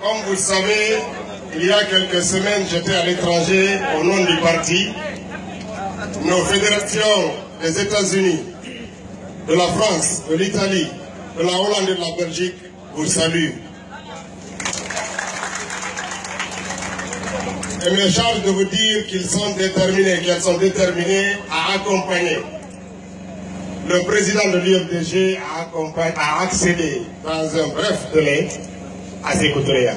Comme vous le savez, il y a quelques semaines, j'étais à l'étranger au nom du parti. Nos fédérations des États-Unis, de la France, de l'Italie, de la Hollande et de la Belgique vous saluent. Et me charge de vous dire qu'ils sont déterminés, qu'elles sont déterminées à accompagner. Le président de l'UFDG a accédé dans un bref délai à Sékou Touré.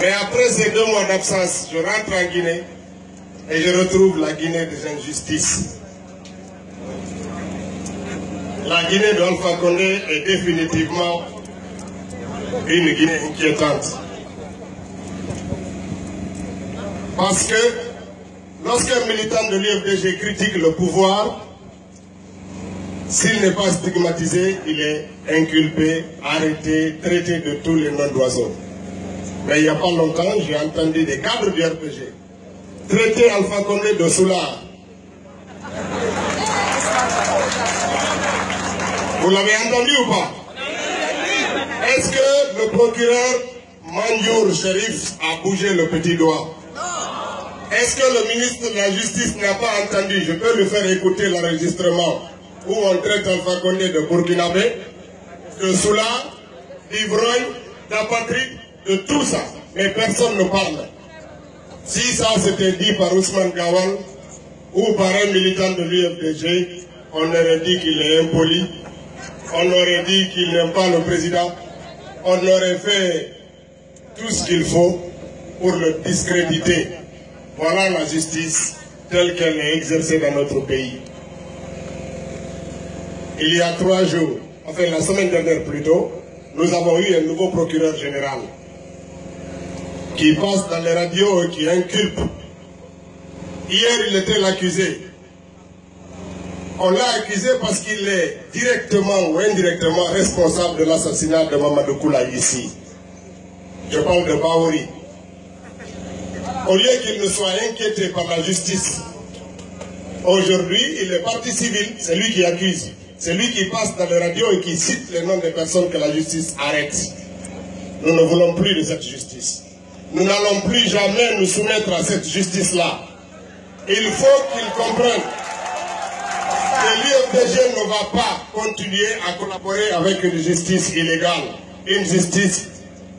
Mais après ces 2 mois d'absence, je rentre en Guinée et je retrouve la Guinée des injustices. La Guinée d'Alpha Condé est définitivement une Guinée inquiétante. Parce que lorsqu'un militant de l'UFDG critique le pouvoir, s'il n'est pas stigmatisé, il est inculpé, arrêté, traité de tous les noms d'oiseaux. Mais il n'y a pas longtemps, j'ai entendu des cadres du RPG traiter Alpha Condé de soulard. Vous l'avez entendu ou pas? Est-ce que le procureur Mandiour Sherif a bougé le petit doigt? Est-ce que le ministre de la Justice n'a pas entendu? Je peux lui faire écouter l'enregistrement où on traite Alpha Condé de burkinabé, de soulard, d'ivrogne, d'apatride, de tout ça. Mais personne ne parle. Si ça c'était dit par Ousmane Gawal ou par un militant de l'UFDG, on aurait dit qu'il est impoli, on aurait dit qu'il n'aime pas le président, on aurait fait tout ce qu'il faut pour le discréditer. Voilà la justice telle qu'elle est exercée dans notre pays. Il y a 3 jours, enfin la semaine dernière plutôt, nous avons eu un nouveau procureur général qui passe dans les radios et qui inculpe. Hier, il était l'accusé. On l'a accusé parce qu'il est directement ou indirectement responsable de l'assassinat de Mamadou Koula ici. Je parle de Bahouri. Au lieu qu'il ne soit inquiété par la justice, aujourd'hui, il est partie civile, c'est lui qui accuse. C'est lui qui passe dans les radios et qui cite les noms des personnes que la justice arrête. Nous ne voulons plus de cette justice. Nous n'allons plus jamais nous soumettre à cette justice-là. Il faut qu'ils comprennent que l'UFDG ne va pas continuer à collaborer avec une justice illégale, une justice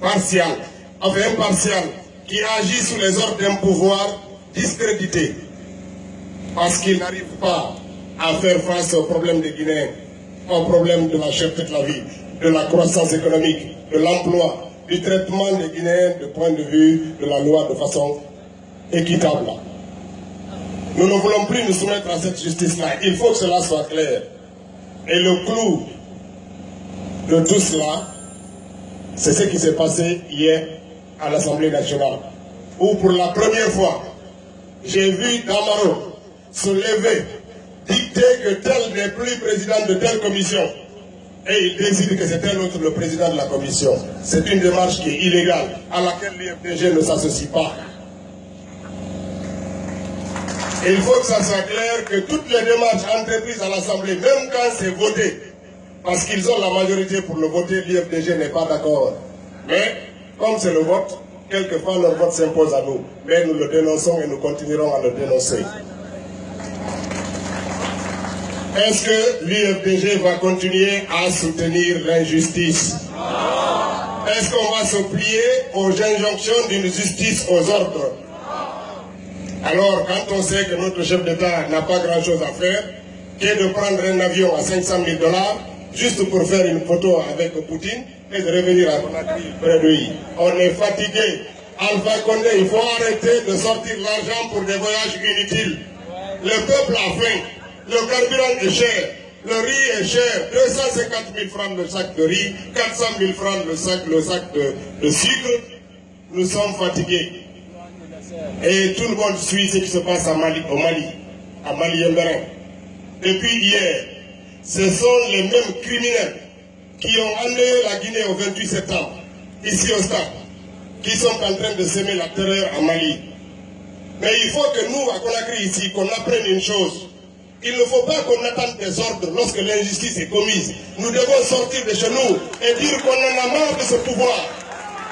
partiale, enfin impartiale, qui agit sous les ordres d'un pouvoir discrédité, parce qu'il n'arrive pas à faire face aux problèmes des Guinéens, aux problèmes de la cherté de la vie, de la croissance économique, de l'emploi, du traitement des Guinéens du point de vue de la loi de façon équitable. Nous ne voulons plus nous soumettre à cette justice-là. Il faut que cela soit clair. Et le clou de tout cela, c'est ce qui s'est passé hier à l'Assemblée nationale, où pour la première fois, j'ai vu Damaro se lever, dicter que tel n'est plus président de telle commission, et il décide que c'est un autre le président de la commission. C'est une démarche qui est illégale, à laquelle l'UFDG ne s'associe pas. Et il faut que ça soit clair que toutes les démarches entreprises à l'Assemblée, même quand c'est voté, parce qu'ils ont la majorité pour le voter, l'UFDG n'est pas d'accord. Mais, comme c'est le vote, quelquefois leur vote s'impose à nous. Mais nous le dénonçons et nous continuerons à le dénoncer. Est-ce que l'UFDG va continuer à soutenir l'injustice? Est-ce qu'on va se plier aux injonctions d'une justice aux ordres? Alors, quand on sait que notre chef d'État n'a pas grand-chose à faire, qu'est de prendre un avion à 500 000 $, juste pour faire une photo avec Poutine et de revenir à Conakry près de lui. On est fatigué. Alpha Condé, il faut arrêter de sortir l'argent pour des voyages inutiles. Le peuple a faim. Le carburant est cher. Le riz est cher. 250 000 francs le sac de riz, 400 000 francs le sac de sucre. Nous sommes fatigués. Et tout le monde suit ce qui se passe au Mali, à Mali-Yemberin. Depuis hier, ce sont les mêmes criminels qui ont endeuillé la Guinée au 28 septembre, ici au stade, qui sont en train de semer la terreur à Mali. Mais il faut que nous, à Conakry, ici, qu'on apprenne une chose. Il ne faut pas qu'on attende des ordres lorsque l'injustice est commise. Nous devons sortir de chez nous et dire qu'on en a marre de ce pouvoir.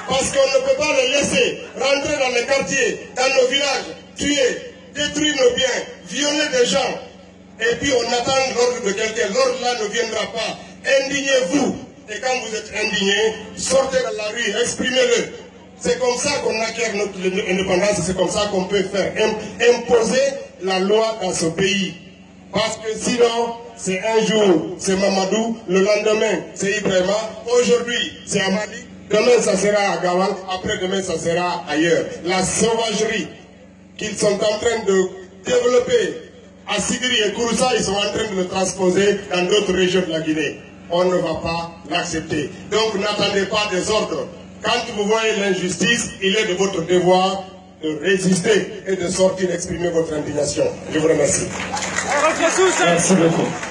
Parce qu'on ne peut pas le laisser rentrer dans les quartiers, dans nos villages, tuer, détruire nos biens, violer des gens. Et puis on attend l'ordre de quelqu'un. L'ordre là ne viendra pas. Indignez-vous. Et quand vous êtes indignés, sortez dans la rue, exprimez-le. C'est comme ça qu'on acquiert notre indépendance, c'est comme ça qu'on peut faire imposer la loi dans ce pays. Parce que sinon, c'est un jour, c'est Mamadou, le lendemain, c'est Ibrahima, aujourd'hui, c'est Amadi, demain, ça sera à Gawal, après-demain, ça sera ailleurs. La sauvagerie qu'ils sont en train de développer à Sigiri et Kouroussa, ils sont en train de le transposer dans d'autres régions de la Guinée. On ne va pas l'accepter. Donc, n'attendez pas des ordres. Quand vous voyez l'injustice, il est de votre devoir de résister et de sortir exprimer votre indignation. Je vous remercie. Merci beaucoup.